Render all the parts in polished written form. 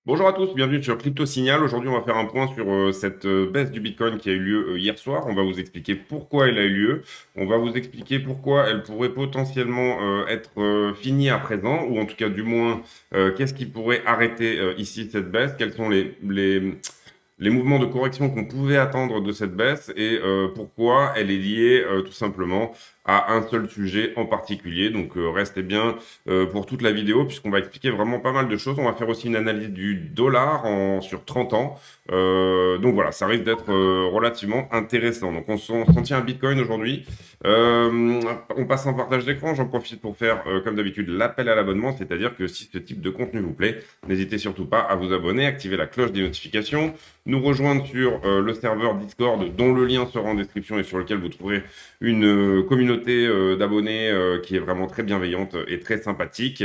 Bonjour à tous, bienvenue sur Crypto Signal. Aujourd'hui, on va faire un point sur cette baisse du Bitcoin qui a eu lieu hier soir. On va vous expliquer pourquoi elle a eu lieu. On va vous expliquer pourquoi elle pourrait potentiellement être finie à présent, ou en tout cas, du moins, qu'est-ce qui pourrait arrêter ici cette baisse, quels sont les mouvements de correction qu'on pouvait attendre de cette baisse et pourquoi elle est liée tout simplement à un seul sujet en particulier. Donc restez bien pour toute la vidéo puisqu'on va expliquer vraiment pas mal de choses. On va faire aussi une analyse du dollar sur 30 ans. Donc voilà, ça risque d'être relativement intéressant. Donc on s'en tient à Bitcoin aujourd'hui. On passe en partage d'écran. J'en profite pour faire, comme d'habitude, l'appel à l'abonnement. C'est-à-dire que si ce type de contenu vous plaît, n'hésitez surtout pas à vous abonner, activer la cloche des notifications, nous rejoindre sur le serveur Discord dont le lien sera en description et sur lequel vous trouverez une communauté d'abonnés qui est vraiment très bienveillante et très sympathique.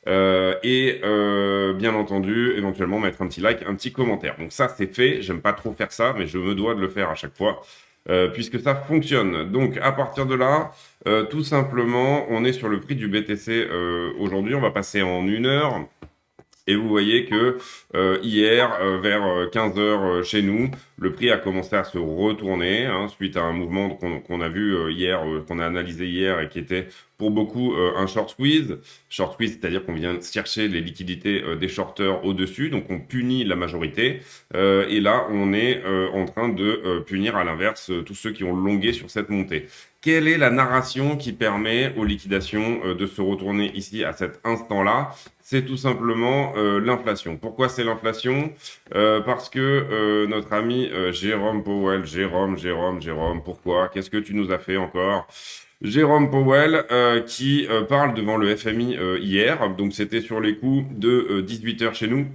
Bien entendu, éventuellement mettre un petit like, un petit commentaire. Donc ça, c'est fait. J'aime pas trop faire ça, mais je me dois de le faire à chaque fois. Puisque ça fonctionne. Donc à partir de là, tout simplement, on est sur le prix du BTC aujourd'hui. On va passer en 1 heure. Et vous voyez que hier, vers 15 heures chez nous, le prix a commencé à se retourner suite à un mouvement qu'on a vu hier, qu'on a analysé hier et qui était pour beaucoup un short squeeze. Short squeeze, c'est-à-dire qu'on vient chercher les liquidités des shorteurs au-dessus, donc on punit la majorité. Et là, on est en train de punir à l'inverse tous ceux qui ont longué sur cette montée. Quelle est la narration qui permet aux liquidations de se retourner ici à cet instant-là? C'est tout simplement l'inflation. Pourquoi c'est l'inflation? Parce que notre ami Jérôme Powell, Jérôme, pourquoi? Qu'est-ce que tu nous as fait encore? Jérôme Powell qui parle devant le FMI hier, donc c'était sur les coups de 18 heures chez nous.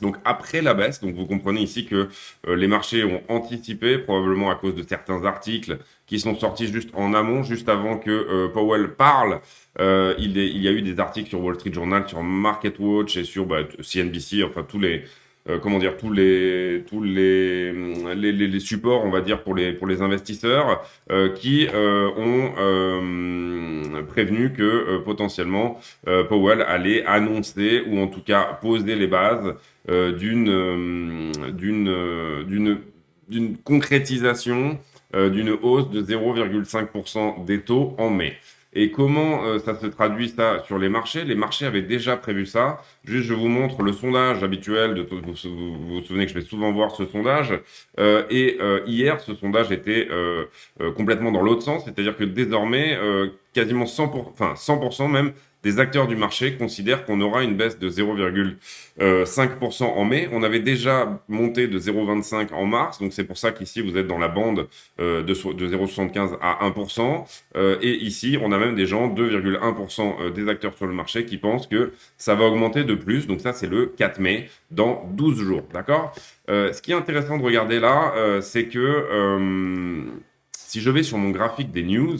Donc après la baisse, donc vous comprenez ici que les marchés ont anticipé, probablement à cause de certains articles qui sont sortis juste en amont, juste avant que Powell parle. Il y a eu des articles sur Wall Street Journal, sur MarketWatch et sur CNBC, enfin tous les comment dire les supports, on va dire pour les investisseurs qui ont prévenu que potentiellement Powell allait annoncer ou en tout cas poser les bases d'une concrétisation d'une hausse de 0,5% des taux en mai. Et comment ça se traduit ça sur les marchés? Les marchés avaient déjà prévu ça. Juste, je vous montre le sondage habituel. Vous souvenez que je vais souvent voir ce sondage. Hier, ce sondage était complètement dans l'autre sens. C'est-à-dire que désormais, quasiment 100% même, des acteurs du marché considèrent qu'on aura une baisse de 0,5% en mai. On avait déjà monté de 0,25 en mars, donc c'est pour ça qu'ici vous êtes dans la bande de 0,75 à 1%. Et ici, on a même des gens, 2,1% des acteurs sur le marché qui pensent que ça va augmenter de plus. Donc ça, c'est le 4 mai, dans 12 jours. D'accord? Ce qui est intéressant de regarder là, c'est que si je vais sur mon graphique des news,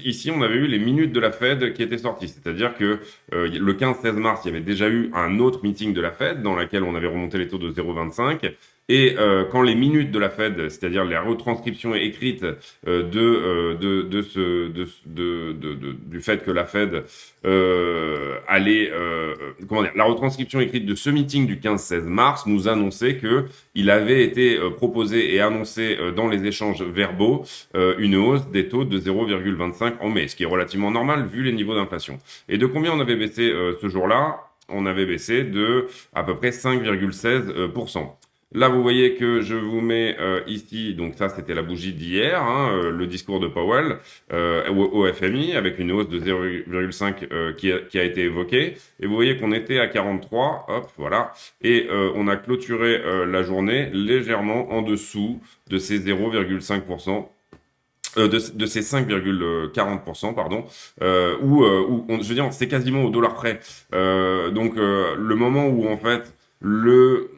ici on avait eu les minutes de la Fed qui étaient sorties. C'est-à-dire que le 15-16 mars, il y avait déjà eu un autre meeting de la Fed dans lequel on avait remonté les taux de 0,25. Et quand les minutes de la Fed, c'est-à-dire la retranscription écrite du fait que la Fed la retranscription écrite de ce meeting du 15-16 mars nous annonçait que il avait été proposé et annoncé dans les échanges verbaux une hausse des taux de 0,25 en mai, ce qui est relativement normal vu les niveaux d'inflation. Et de combien on avait baissé ce jour-là? On avait baissé de à peu près 5,16%. Là, vous voyez que je vous mets ici, donc ça c'était la bougie d'hier, le discours de Powell au FMI avec une hausse de 0,5 qui a été évoquée. Et vous voyez qu'on était à 43, hop, voilà. Et on a clôturé la journée légèrement en dessous de ces 0,5%. De ces 5,40%, pardon, je veux dire, c'est quasiment au dollar près. Le moment où, en fait, le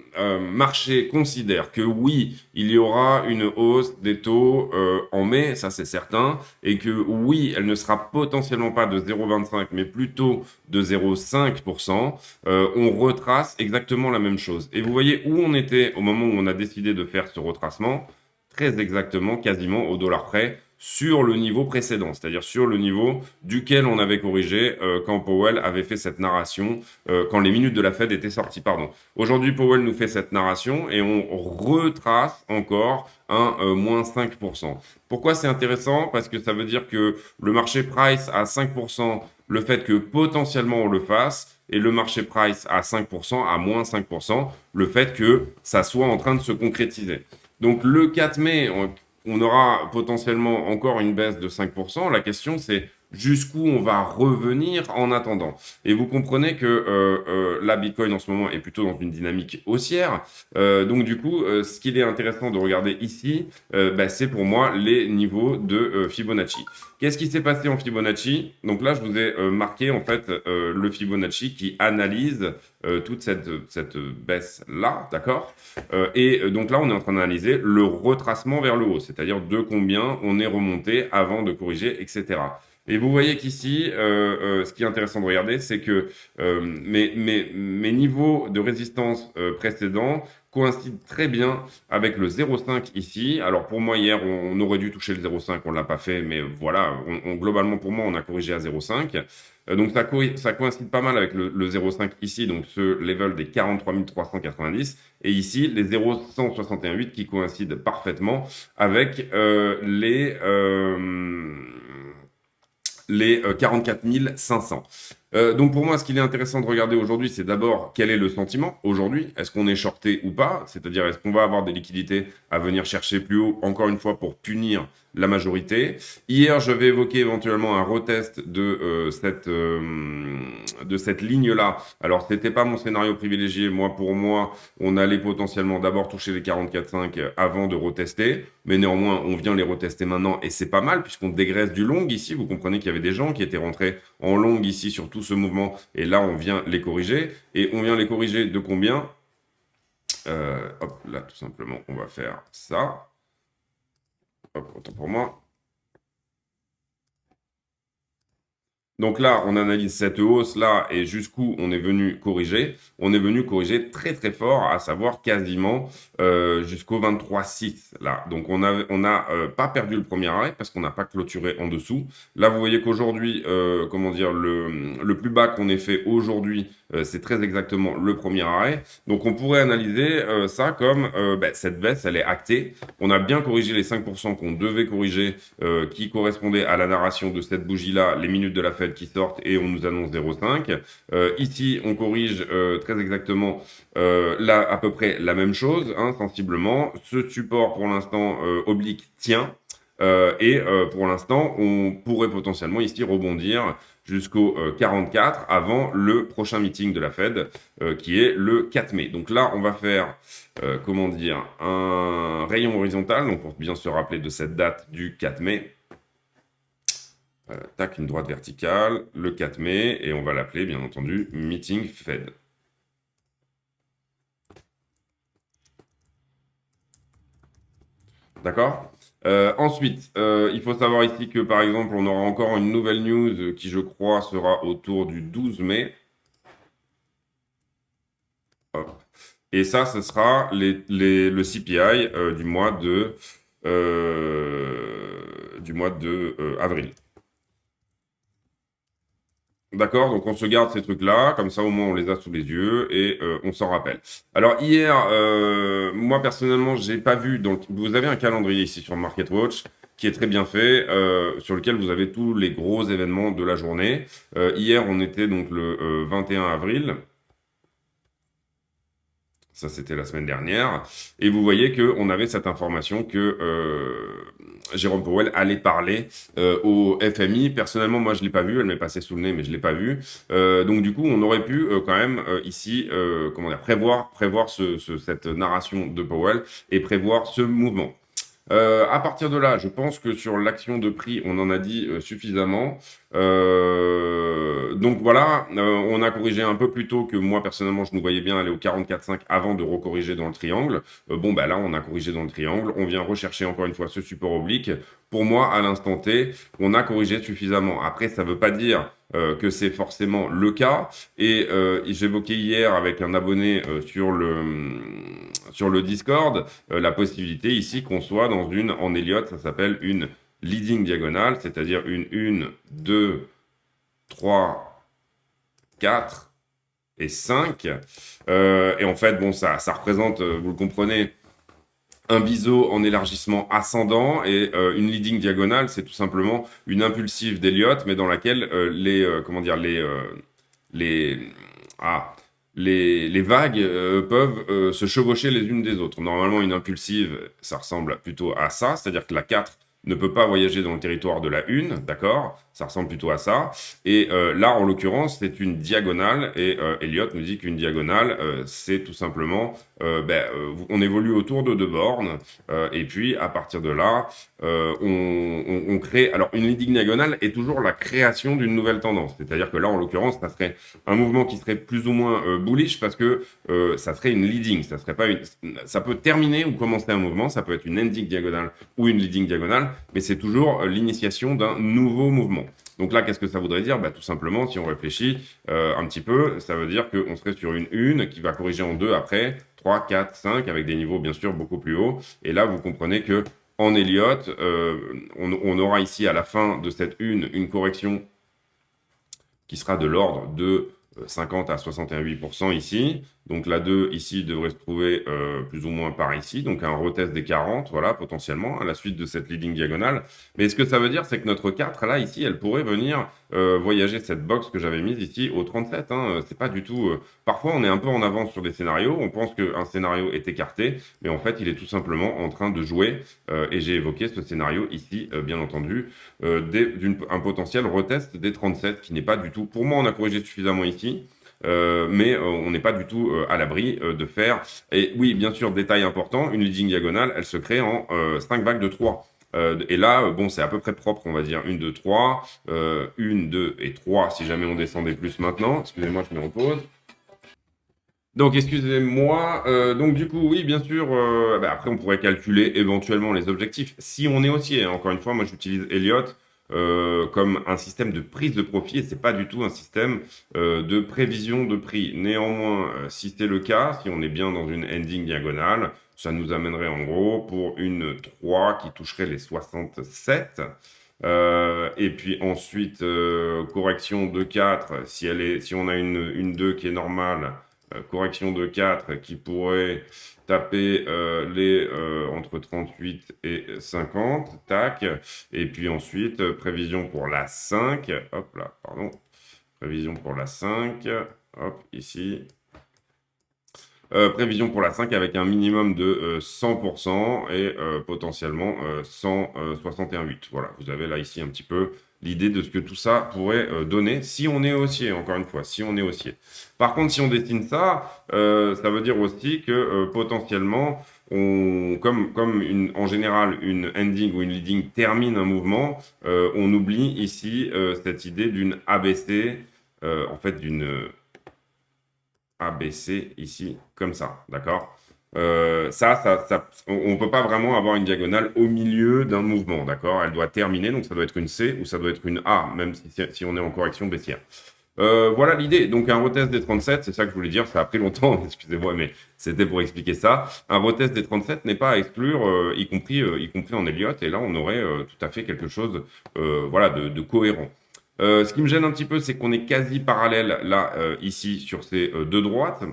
marché considère que oui, il y aura une hausse des taux en mai, ça c'est certain, et que oui, elle ne sera potentiellement pas de 0,25, mais plutôt de 0,5%, on retrace exactement la même chose. Et vous voyez où on était au moment où on a décidé de faire ce retracement. très exactement, quasiment au dollar près, sur le niveau précédent, c'est-à-dire sur le niveau duquel on avait corrigé quand Powell avait fait cette narration, quand les minutes de la Fed étaient sorties, pardon. Aujourd'hui, Powell nous fait cette narration et on retrace encore un moins 5%. Pourquoi c'est intéressant? Parce que ça veut dire que le marché price à 5% le fait que potentiellement on le fasse, et le marché price à 5%, à moins 5%, le fait que ça soit en train de se concrétiser. Donc le 4 mai, on aura potentiellement encore une baisse de 5%. La question, c'est jusqu'où on va revenir en attendant. Et vous comprenez que la Bitcoin en ce moment est plutôt dans une dynamique haussière. Donc du coup, ce qu'il est intéressant de regarder ici, bah, c'est pour moi les niveaux de Fibonacci. Qu'est-ce qui s'est passé en Fibonacci? Donc là, je vous ai marqué en fait le Fibonacci qui analyse toute cette baisse-là, d'accord? Et donc là, on est en train d'analyser le retracement vers le haut, c'est-à-dire de combien on est remonté avant de corriger, etc. Et vous voyez qu'ici, ce qui est intéressant de regarder, c'est que mes niveaux de résistance précédents coïncident très bien avec le 0,5 ici. Alors pour moi, hier, on aurait dû toucher le 0,5, on ne l'a pas fait, mais voilà, globalement pour moi, on a corrigé à 0,5. Donc ça coïncide pas mal avec le 0,5 ici, donc ce level des 43 390, et ici les 0,161,8 qui coïncident parfaitement avec les 44 500. Donc pour moi, ce qu'il est intéressant de regarder aujourd'hui, c'est d'abord quel est le sentiment aujourd'hui. Est-ce qu'on est shorté ou pas? C'est-à-dire, est-ce qu'on va avoir des liquidités à venir chercher plus haut, encore une fois, pour punir la majorité. Hier, je vais évoquer éventuellement un retest de cette ligne-là. Alors, c'était pas mon scénario privilégié. Pour moi, on allait potentiellement d'abord toucher les 44,5 avant de retester. Mais néanmoins, on vient les retester maintenant et c'est pas mal puisqu'on dégraisse du long ici. Vous comprenez qu'il y avait des gens qui étaient rentrés en long ici sur tout ce mouvement et là, on vient les corriger. Et on vient les corriger de combien? Hop, là, tout simplement, on va faire ça. Hop, autant pour moi. Donc là, on analyse cette hausse-là et jusqu'où on est venu corriger. On est venu corriger très très fort, à savoir quasiment jusqu'au 23,6 là. Donc on a pas perdu le premier arrêt parce qu'on n'a pas clôturé en dessous. Là, vous voyez qu'aujourd'hui, comment dire, le plus bas qu'on ait fait aujourd'hui, c'est très exactement le premier arrêt. Donc on pourrait analyser ça comme cette baisse, elle est actée. On a bien corrigé les 5% qu'on devait corriger, qui correspondaient à la narration de cette bougie-là, les minutes de la Fed qui sortent et on nous annonce 0,5. Ici, on corrige très exactement là à peu près la même chose, hein, sensiblement. Ce support pour l'instant oblique tient. Pour l'instant, on pourrait potentiellement ici rebondir jusqu'au 44 avant le prochain meeting de la Fed qui est le 4 mai. Donc là, on va faire, comment dire, un rayon horizontal, donc pour bien se rappeler de cette date du 4 mai. Tac, une droite verticale, le 4 mai, et on va l'appeler, bien entendu, meeting Fed. D'accord? Ensuite, il faut savoir ici que, par exemple, on aura encore une nouvelle news qui, je crois, sera autour du 12 mai. Hop. Et ça, ce sera le CPI du mois de avril. D'accord, donc on se garde ces trucs-là, comme ça au moins on les a sous les yeux et on s'en rappelle. Alors hier, moi personnellement, j'ai pas vu. Donc vous avez un calendrier ici sur MarketWatch qui est très bien fait, sur lequel vous avez tous les gros événements de la journée. Hier, on était donc le 21 avril. Ça, c'était la semaine dernière. Et vous voyez qu'on avait cette information que Jérôme Powell allait parler au FMI. Personnellement, moi, je ne l'ai pas vu. Elle m'est passée sous le nez, mais je ne l'ai pas vu. Donc, du coup, on aurait pu quand même ici comment dire, prévoir cette narration de Powell et prévoir ce mouvement. À partir de là, je pense que sur l'action de prix, on en a dit suffisamment. Donc voilà, on a corrigé un peu plus tôt que moi personnellement, je nous voyais bien aller au 44,5 avant de recorriger dans le triangle. Là, on a corrigé dans le triangle. On vient rechercher encore une fois ce support oblique. Pour moi, à l'instant T, on a corrigé suffisamment. Après, ça ne veut pas dire que c'est forcément le cas. Et j'évoquais hier avec un abonné sur le Discord la possibilité ici qu'on soit dans une, en Elliott, ça s'appelle une leading diagonale, c'est-à-dire une 1, 2, 3, 4 et 5. Et en fait, bon, ça représente, vous le comprenez, un biseau en élargissement ascendant et une leading diagonale, c'est tout simplement une impulsive d'Elliott, mais dans laquelle comment dire, les, ah, les vagues peuvent se chevaucher les unes des autres. Normalement, une impulsive, ça ressemble plutôt à ça, c'est-à-dire que la 4 ne peut pas voyager dans le territoire de la 1, d'accord? Ça ressemble plutôt à ça. Et là, en l'occurrence, c'est une diagonale, et Elliott nous dit qu'une diagonale, c'est tout simplement, on évolue autour de deux bornes, et puis à partir de là, on crée... Alors, une leading diagonale est toujours la création d'une nouvelle tendance, c'est-à-dire que là, en l'occurrence, ça serait un mouvement qui serait plus ou moins bullish, parce que ça serait une leading, ça serait pas une... Ça peut terminer ou commencer un mouvement, ça peut être une ending diagonale ou une leading diagonale, mais c'est toujours l'initiation d'un nouveau mouvement. Donc là, qu'est-ce que ça voudrait dire? Tout simplement, si on réfléchit un petit peu, ça veut dire qu'on serait sur une 1 qui va corriger en 2 après, 3, 4, 5, avec des niveaux bien sûr beaucoup plus hauts. Et là, vous comprenez que en Elliott, on aura ici à la fin de cette 1 une correction qui sera de l'ordre de 50 à 61,8% ici. Donc la 2 ici devrait se trouver plus ou moins par ici, donc un retest des 40, voilà, potentiellement, à la suite de cette leading diagonale. Mais ce que ça veut dire, c'est que notre 4, là, ici, elle pourrait venir voyager cette box que j'avais mise ici au 37. Hein. C'est pas du tout... Parfois, on est un peu en avance sur des scénarios, on pense qu'un scénario est écarté, mais en fait, il est tout simplement en train de jouer, et j'ai évoqué ce scénario ici, bien entendu, un potentiel retest des 37, qui n'est pas du tout... Pour moi, on a corrigé suffisamment ici, mais on n'est pas du tout à l'abri de faire... Et oui, bien sûr, détail important, une leading diagonale, elle se crée en 5 vagues de 3. Et là, bon, c'est à peu près propre, on va dire 1, 2, 3, 1, 2 et 3, si jamais on descendait plus maintenant. Excusez-moi, je me repose. Donc, excusez-moi. Donc, du coup, oui, bien sûr, après, on pourrait calculer éventuellement les objectifs. Si on est haussier, hein, encore une fois, moi, j'utilise Elliott comme un système de prise de profit et c'est pas du tout un système de prévision de prix. Néanmoins, si c'est le cas, si on est bien dans une ending diagonale, ça nous amènerait en gros pour une 3 qui toucherait les 67. Et puis ensuite, correction de 4, si on a une 2 qui est normale, correction de 4 qui pourrait taper entre 38 et 50, tac. Et puis ensuite, prévision pour la 5, hop là, pardon, prévision pour la 5, hop, ici. Prévision pour la 5 avec un minimum de 100% et potentiellement 161,8. Voilà, vous avez là ici un petit peu l'idée de ce que tout ça pourrait donner si on est haussier, encore une fois, si on est haussier. Par contre, si on destine ça, ça veut dire aussi que potentiellement, en général, une ending ou une leading termine un mouvement, on oublie ici cette idée d'une ABC, en fait d'une ABC ici, comme ça, d'accord? On ne peut pas vraiment avoir une diagonale au milieu d'un mouvement, d'accord? Elle doit terminer, donc ça doit être une C ou ça doit être une A, même si on est en correction baissière. Voilà l'idée. Donc un retest des 37, c'est ça que je voulais dire, ça a pris longtemps, excusez-moi, mais c'était pour expliquer ça. Un retest des 37 n'est pas à exclure, y compris en Elliott, et là on aurait tout à fait quelque chose voilà, de cohérent. Ce qui me gêne un petit peu, c'est qu'on est quasi parallèle là, ici, sur ces deux droites.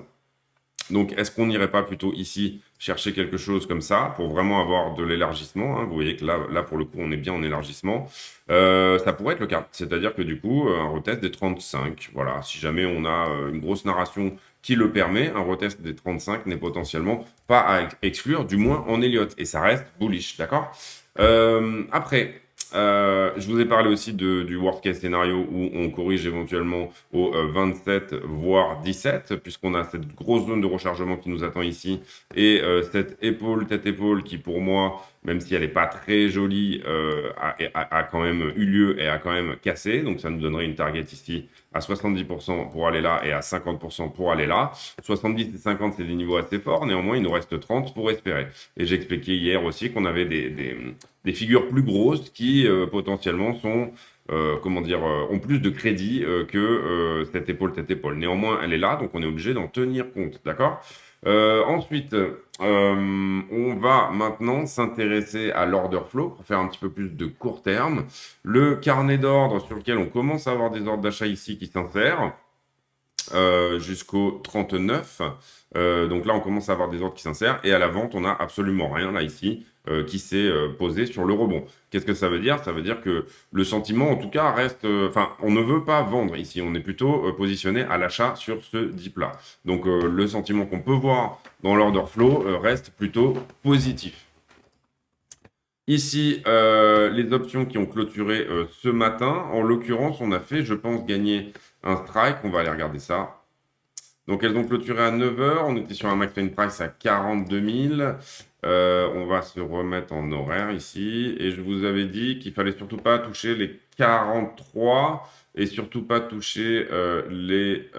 Donc, est-ce qu'on n'irait pas plutôt ici chercher quelque chose comme ça pour vraiment avoir de l'élargissement, hein? Vous voyez que là, pour le coup, on est bien en élargissement. Ça pourrait être le cas. C'est-à-dire que du coup, un retest des 35, voilà, si jamais on a une grosse narration qui le permet, un retest des 35 n'est potentiellement pas à exclure, du moins en Elliott. Et ça reste bullish, d'accord? Après... je vous ai parlé aussi du worst case scénario où on corrige éventuellement au 27 voire 17 puisqu'on a cette grosse zone de rechargement qui nous attend ici et cette tête-épaule qui pour moi, même si elle n'est pas très jolie, a quand même eu lieu et a quand même cassé. Donc ça nous donnerait une target ici à 70% pour aller là et à 50% pour aller là. 70 et 50, c'est des niveaux assez forts. Néanmoins, il nous reste 30 pour espérer. Et j'ai expliqué hier aussi qu'on avait des figures plus grosses qui potentiellement sont, ont plus de crédit que cette épaule, tête-épaule. Néanmoins, elle est là, donc on est obligé d'en tenir compte, d'accord? Ensuite, on va maintenant s'intéresser à l'order flow pour faire un petit peu plus de court terme. Le carnet d'ordre sur lequel on commence à avoir des ordres d'achat ici qui s'insèrent jusqu'au 39. Donc là, on commence à avoir des ordres qui s'insèrent. Et à la vente, on n'a absolument rien là ici qui s'est posé sur le rebond. Qu'est-ce que ça veut dire? Ça veut dire que le sentiment, en tout cas, reste... Enfin, on ne veut pas vendre ici. On est plutôt positionné à l'achat sur ce dip-là. Donc le sentiment qu'on peut voir dans l'order flow reste plutôt positif. Ici, les options qui ont clôturé ce matin, en l'occurrence, on a fait, je pense, gagner un strike. On va aller regarder ça. Donc, elles ont clôturé à 9 heures. On était sur un max line price à 42 000. On va se remettre en horaire ici. Et je vous avais dit qu'il fallait surtout pas toucher les 43 et surtout pas toucher les...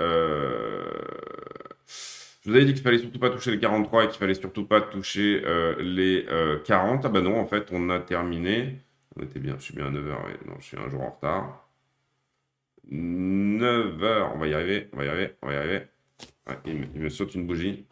Je vous avais dit qu'il fallait surtout pas toucher les 43 et qu'il fallait surtout pas toucher les 40. Ah bah non, en fait, on a terminé. On était bien, je suis bien à 9 heures. Ouais. Non, je suis un jour en retard. 9 heures, on va y arriver, on va y arriver, on va y arriver. Ouais, il me saute une bougie.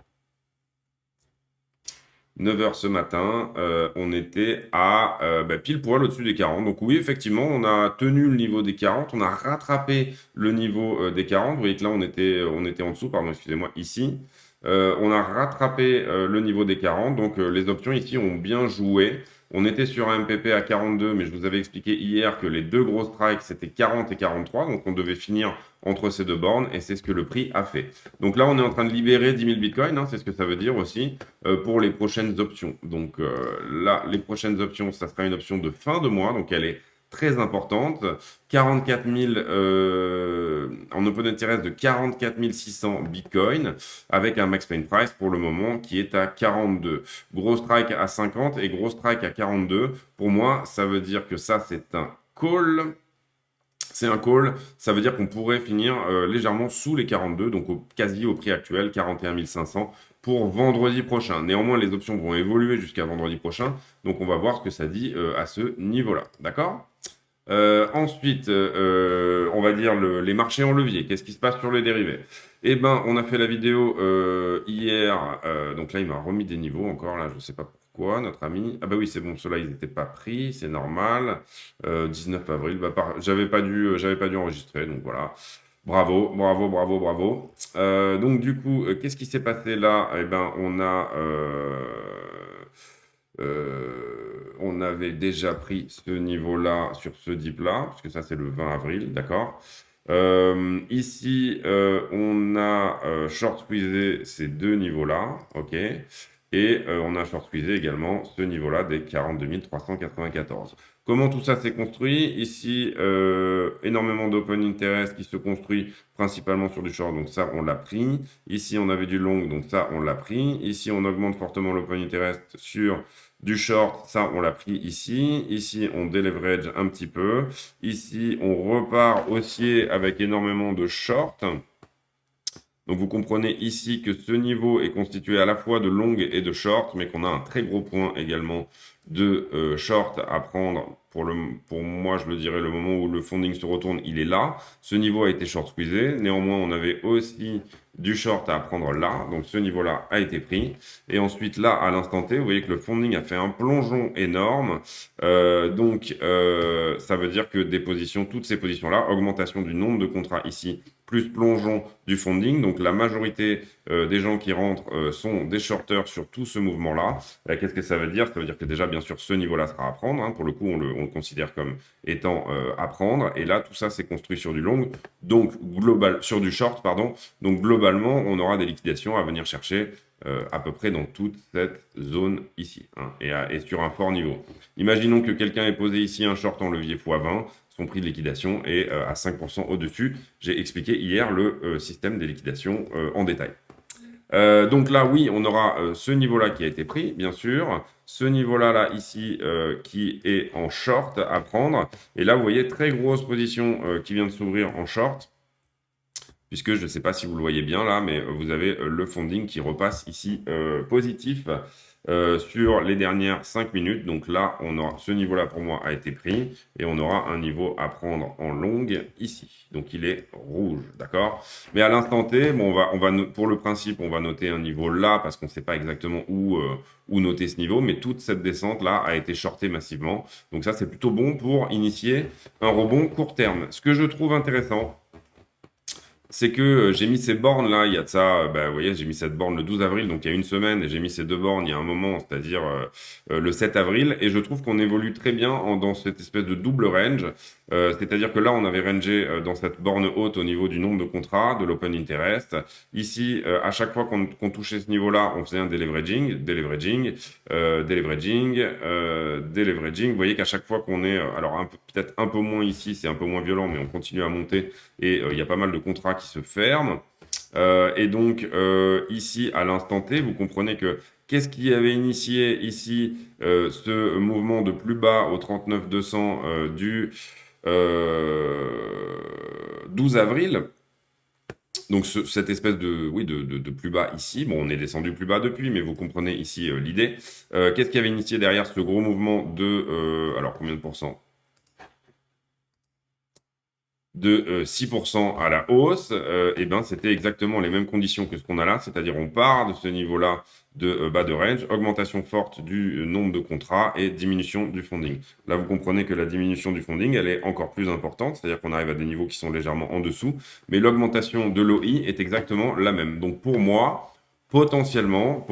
9 heures ce matin, on était à pile poil au-dessus des 40. Donc oui, effectivement, on a tenu le niveau des 40, on a rattrapé le niveau des 40. Vous voyez que là, on était en dessous, pardon, excusez-moi, ici. On a rattrapé le niveau des 40, donc les options ici ont bien joué. On était sur un MPP à 42, mais je vous avais expliqué hier que les deux gros strikes, c'était 40 et 43, donc on devait finir entre ces deux bornes, et c'est ce que le prix a fait. Donc là, on est en train de libérer 10 000 bitcoins, hein, c'est ce que ça veut dire aussi, pour les prochaines options. Donc là, les prochaines options, ça sera une option de fin de mois, donc elle est très importante. 44 000 en open interest de 44 600 bitcoins avec un max pain price pour le moment qui est à 42. Gros strike à 50 et gros strike à 42. Pour moi, ça veut dire que ça, c'est un call. C'est un call, ça veut dire qu'on pourrait finir légèrement sous les 42, donc quasi au prix actuel, 41 500 pour vendredi prochain. Néanmoins, les options vont évoluer jusqu'à vendredi prochain, donc on va voir ce que ça dit à ce niveau-là. D'accord? Ensuite, on va dire les marchés en levier. Qu'est-ce qui se passe sur les dérivés? Eh ben, on a fait la vidéo hier. Donc là, il m'a remis des niveaux encore. Là, je ne sais pas pourquoi, notre ami. Ah bah oui, c'est bon. Ceux-là, ils n'étaient pas pris. C'est normal. 19 avril. Bah, j'avais pas dû enregistrer. Donc voilà. Bravo, bravo, bravo, bravo. Donc du coup, qu'est-ce qui s'est passé là? Eh ben, on avait déjà pris ce niveau-là sur ce dip-là, parce que ça c'est le 20 avril, d'accord. Ici, on a short squeezé ces deux niveaux-là, ok. Et on a short squeezé également ce niveau-là des 42 394. Comment tout ça s'est construit? Ici, énormément d'open interest qui se construit principalement sur du short, donc ça, on l'a pris. Ici, on avait du long, donc ça, on l'a pris. Ici, on augmente fortement l'open interest sur du short, ça, on l'a pris ici. Ici, on déleverage un petit peu. Ici, on repart haussier avec énormément de short. Donc, vous comprenez ici que ce niveau est constitué à la fois de long et de short, mais qu'on a un très gros point également de short à prendre. Pour moi, je le dirais, le moment où le funding se retourne, il est là. Ce niveau a été short squeezé. Néanmoins, on avait aussi du short à prendre là. Donc, ce niveau-là a été pris. Et ensuite, là, à l'instant T, vous voyez que le funding a fait un plongeon énorme. Ça veut dire que des positions, toutes ces positions-là, augmentation du nombre de contrats ici, plus plongeon du funding. Donc, la majorité des gens qui rentrent sont des shorters sur tout ce mouvement-là. Qu'est-ce que ça veut dire? Ça veut dire que déjà, bien sûr, ce niveau-là sera à prendre. Hein. Pour le coup, on le considère comme étant à prendre. Et là, tout ça, c'est construit sur du long, donc sur du short, pardon. Donc, globalement, on aura des liquidations à venir chercher à peu près dans toute cette zone ici, hein, et sur un fort niveau. Imaginons que quelqu'un ait posé ici un short en levier x20, son prix de liquidation est à 5% au-dessus. J'ai expliqué hier le système des liquidations en détail. Donc là, oui, on aura ce niveau-là qui a été pris, bien sûr. Ce niveau-là, là, ici, qui est en short à prendre. Et là, vous voyez, très grosse position qui vient de s'ouvrir en short. Puisque je ne sais pas si vous le voyez bien là, mais vous avez le funding qui repasse ici positif sur les dernières 5 minutes. Donc là, ce niveau-là pour moi a été pris et on aura un niveau à prendre en longue ici. Donc il est rouge, d'accord? Mais à l'instant T, bon, pour le principe, on va noter un niveau là parce qu'on ne sait pas exactement où noter ce niveau, mais toute cette descente là a été shortée massivement. Donc ça, c'est plutôt bon pour initier un rebond court terme. Ce que je trouve intéressant, c'est que j'ai mis ces bornes là, il y a de ça, vous voyez, j'ai mis cette borne le 12 avril, donc il y a une semaine, et j'ai mis ces deux bornes il y a un moment, c'est-à-dire le 7 avril, et je trouve qu'on évolue très bien dans cette espèce de double range, c'est-à-dire que là, on avait rangé dans cette borne haute au niveau du nombre de contrats, de l'open interest. Ici, à chaque fois qu'on touchait ce niveau-là, on faisait un deleveraging, deleveraging, deleveraging, deleveraging. Vous voyez qu'à chaque fois qu'on est, alors peut-être un peu moins ici, c'est un peu moins violent, mais on continue à monter, et il y a pas mal de contrats qui se ferment. Et donc, ici, à l'instant T, vous comprenez que qu'est-ce qui avait initié ici ce mouvement de plus bas au 39 200 du 12 avril? Donc, cette espèce de plus bas ici, bon, on est descendu plus bas depuis, mais vous comprenez ici l'idée. Qu'est-ce qui avait initié derrière ce gros mouvement de... alors, combien de pourcents? De 6% à la hausse, et ben c'était exactement les mêmes conditions que ce qu'on a là, c'est-à-dire on part de ce niveau-là de bas de range, augmentation forte du nombre de contrats et diminution du funding. Là, vous comprenez que la diminution du funding, elle est encore plus importante, c'est-à-dire qu'on arrive à des niveaux qui sont légèrement en dessous, mais l'augmentation de l'OI est exactement la même. Donc pour moi, potentiellement,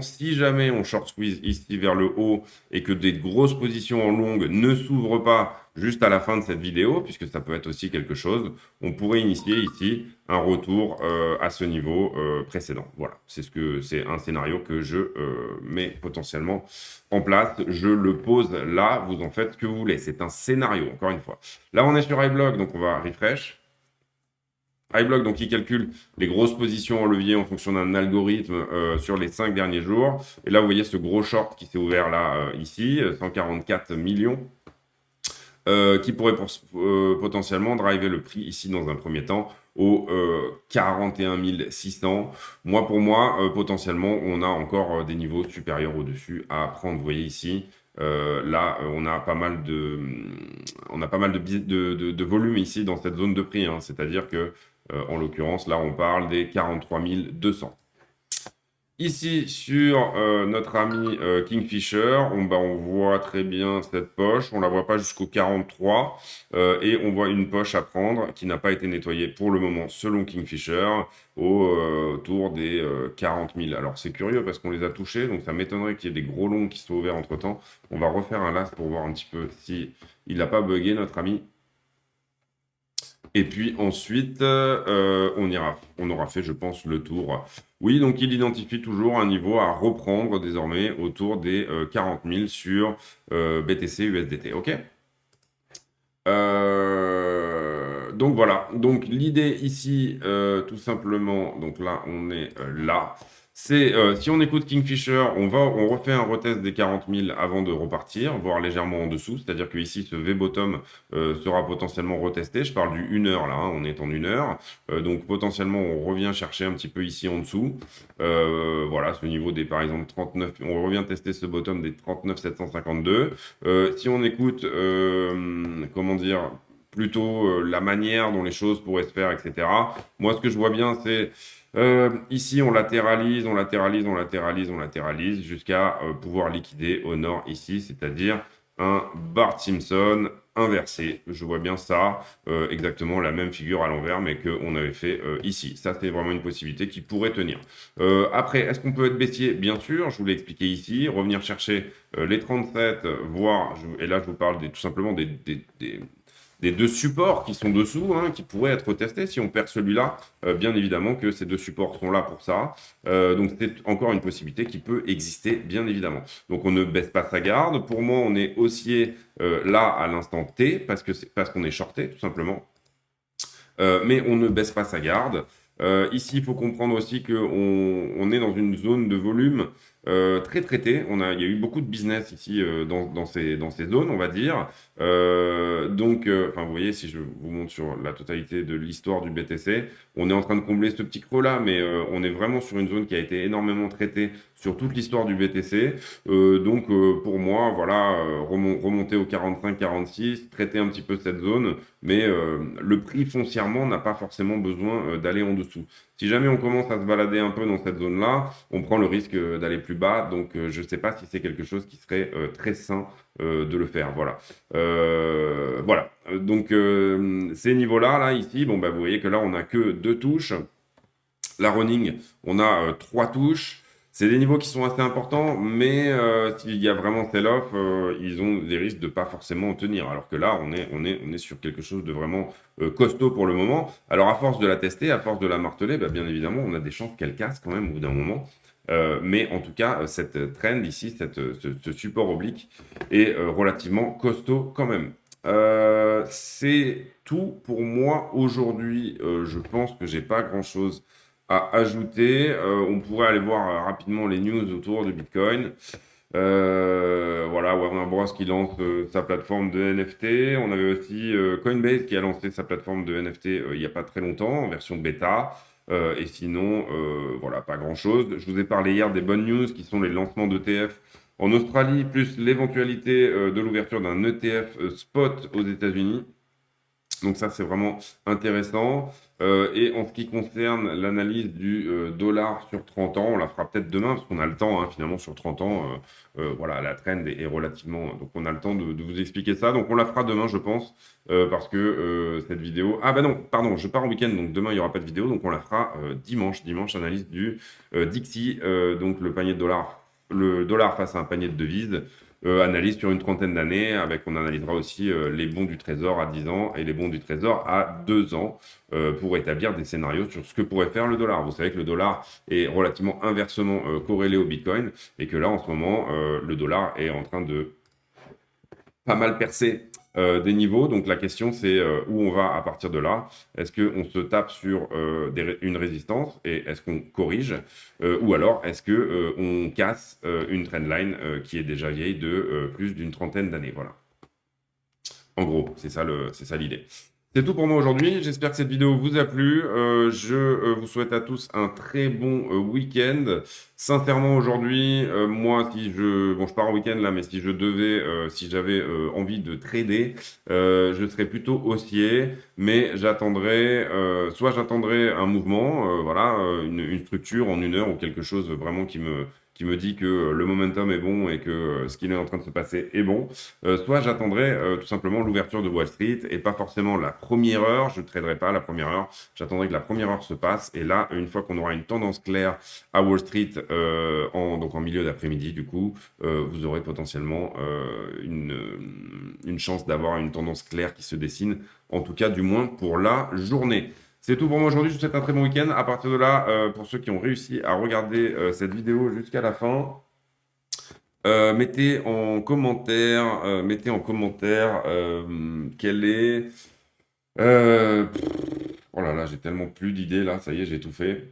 si jamais on short squeeze ici vers le haut et que des grosses positions en longue ne s'ouvrent pas juste à la fin de cette vidéo, puisque ça peut être aussi quelque chose, on pourrait initier ici un retour à ce niveau précédent. Voilà, c'est un scénario que je mets potentiellement en place. Je le pose là, vous en faites ce que vous voulez. C'est un scénario, encore une fois. Là, on est sur iBlock, donc on va refresh. iBlock, donc, il calcule les grosses positions en levier en fonction d'un algorithme sur les 5 derniers jours. Et là, vous voyez ce gros short qui s'est ouvert là, ici, 144 millions. Qui pourrait potentiellement driver le prix ici dans un premier temps au 41 600. Pour moi, potentiellement, on a encore des niveaux supérieurs au-dessus à prendre. Vous voyez ici, là, on a pas mal de volume ici dans cette zone de prix. Hein. C'est-à-dire que, en l'occurrence, là, on parle des 43 200. Ici, sur notre ami Kingfisher, on voit très bien cette poche. On ne la voit pas jusqu'au 43. Et on voit une poche à prendre qui n'a pas été nettoyée pour le moment, selon Kingfisher, autour des 40 000. Alors, c'est curieux parce qu'on les a touchés. Donc, ça m'étonnerait qu'il y ait des gros longs qui soient ouverts entre-temps. On va refaire un last pour voir un petit peu si il n'a pas bugué, notre ami. Et puis ensuite, on aura fait, je pense, le tour. Oui, donc il identifie toujours un niveau à reprendre désormais autour des 40 000 sur BTC USDT. OK? Donc voilà. Donc l'idée ici, tout simplement, donc là, on est là. C'est si on écoute Kingfisher, on refait un retest des 40 000 avant de repartir, voire légèrement en dessous. C'est-à-dire que ici, ce V-bottom sera potentiellement retesté. Je parle du 1 heure là, hein, on est en 1 heure. Donc potentiellement, on revient chercher un petit peu ici en dessous. Voilà, ce niveau des par exemple 39. On revient tester ce bottom des 39 752. Si on écoute, comment dire, plutôt la manière dont les choses pourraient se faire, etc. Moi, ce que je vois bien, c'est ici, on latéralise, on latéralise, on latéralise, on latéralise jusqu'à pouvoir liquider au nord ici, c'est-à-dire un Bart Simpson inversé. Je vois bien ça, exactement la même figure à l'envers, mais qu'on avait fait ici. Ça, c'est vraiment une possibilité qui pourrait tenir. Après, est-ce qu'on peut être baissier? Bien sûr, je vous l'ai expliqué ici. Revenir chercher les 37, voire, et là, je vous parle tout simplement des deux supports qui sont dessous, hein, qui pourraient être testés. Si on perd celui-là, bien évidemment que ces deux supports sont là pour ça. Donc c'est encore une possibilité qui peut exister, bien évidemment. Donc on ne baisse pas sa garde. Pour moi, on est haussier là à l'instant T parce qu'on est shorté, tout simplement. Mais on ne baisse pas sa garde. Ici, il faut comprendre aussi qu'on est dans une zone de volume très traité. Il y a eu beaucoup de business ici dans ces zones, on va dire. Enfin, vous voyez, si je vous montre sur la totalité de l'histoire du BTC, on est en train de combler ce petit creux-là, mais on est vraiment sur une zone qui a été énormément traitée sur toute l'histoire du BTC. Pour moi, voilà, remonter au 45-46, traiter un petit peu cette zone, mais le prix foncièrement n'a pas forcément besoin d'aller en dessous. Si jamais on commence à se balader un peu dans cette zone-là, on prend le risque d'aller plus bas. Donc, je ne sais pas si c'est quelque chose qui serait très sain de le faire. Voilà. Voilà. Donc, ces niveaux-là, là, ici, bon, bah, vous voyez que là, on n'a que 2 touches. La running, on a 3 touches. C'est des niveaux qui sont assez importants, mais s'il y a vraiment sell-off, ils ont des risques de pas forcément tenir. Alors que là, on est sur quelque chose de vraiment costaud pour le moment. Alors à force de la tester, à force de la marteler, bah, bien évidemment, on a des chances qu'elle casse quand même au bout d'un moment. Mais en tout cas, cette trend ici, ce support oblique est relativement costaud quand même. C'est tout pour moi aujourd'hui. Je pense que j'ai pas grand-chose à ajouter. On pourrait aller voir rapidement les news autour du Bitcoin. Voilà, Warner Bros qui lance sa plateforme de NFT. On avait aussi Coinbase qui a lancé sa plateforme de NFT il n'y a pas très longtemps, en version bêta. Et sinon, voilà, pas grand-chose. Je vous ai parlé hier des bonnes news qui sont les lancements d'ETF en Australie, plus l'éventualité de l'ouverture d'un ETF spot aux États-Unis. Donc ça, c'est vraiment intéressant. Et en ce qui concerne l'analyse du dollar sur 30 ans, on la fera peut-être demain, parce qu'on a le temps, hein, finalement, sur 30 ans. Voilà, la trend est relativement... Donc on a le temps de vous expliquer ça. Donc on la fera demain, je pense, parce que cette vidéo... Ah ben non, pardon, je pars en week-end, donc demain, il n'y aura pas de vidéo. Donc on la fera dimanche, analyse du Dixie, donc le panier de dollars, le dollar face à un panier de devises. Analyse sur une trentaine d'années, on analysera aussi les bons du Trésor à 10 ans et les bons du Trésor à 2 ans pour établir des scénarios sur ce que pourrait faire le dollar. Vous savez que le dollar est relativement inversement corrélé au Bitcoin et que là, en ce moment, le dollar est en train de pas mal percer des niveaux. Donc la question, c'est où on va à partir de là. Est-ce qu'on se tape sur une résistance et est-ce qu'on corrige ou alors est-ce qu'on casse une trendline qui est déjà vieille de plus d'une trentaine d'années. Voilà. En gros, c'est ça l'idée. C'est tout pour moi aujourd'hui. J'espère que cette vidéo vous a plu. Je vous souhaite à tous un très bon week-end. Sincèrement, aujourd'hui, moi, bon, je pars en week-end là, mais si j'avais envie de trader, je serais plutôt haussier, mais soit j'attendrai un mouvement, voilà, une structure en 1 heure ou quelque chose vraiment qui me dit que le momentum est bon et que ce qui est en train de se passer est bon, soit j'attendrai tout simplement l'ouverture de Wall Street et pas forcément la première heure, je ne traderai pas la première heure, j'attendrai que la première heure se passe et là, une fois qu'on aura une tendance claire à Wall Street, donc en milieu d'après-midi du coup, vous aurez potentiellement une chance d'avoir une tendance claire qui se dessine, en tout cas du moins pour la journée. C'est tout pour moi aujourd'hui, je vous souhaite un très bon week-end. À partir de là, pour ceux qui ont réussi à regarder cette vidéo jusqu'à la fin, mettez en commentaire quel est... oh là là, j'ai tellement plus d'idées là, ça y est, j'ai tout fait.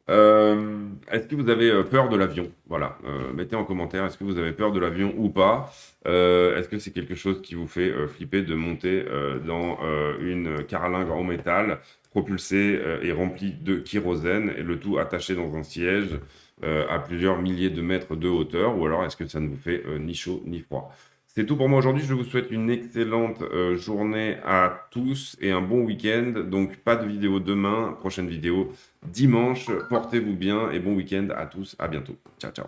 Est-ce que vous avez peur de l'avion? Voilà, mettez en commentaire, est-ce que vous avez peur de l'avion ou pas? Est-ce que c'est quelque chose qui vous fait flipper de monter dans une carlingue en métal propulsée et remplie de kérosène et le tout attaché dans un siège à plusieurs milliers de mètres de hauteur, ou alors est-ce que ça ne vous fait ni chaud ni froid? C'est tout pour moi aujourd'hui. Je vous souhaite une excellente journée à tous et un bon week-end. Donc, pas de vidéo demain. Prochaine vidéo dimanche. Portez-vous bien et bon week-end à tous. À bientôt. Ciao, ciao.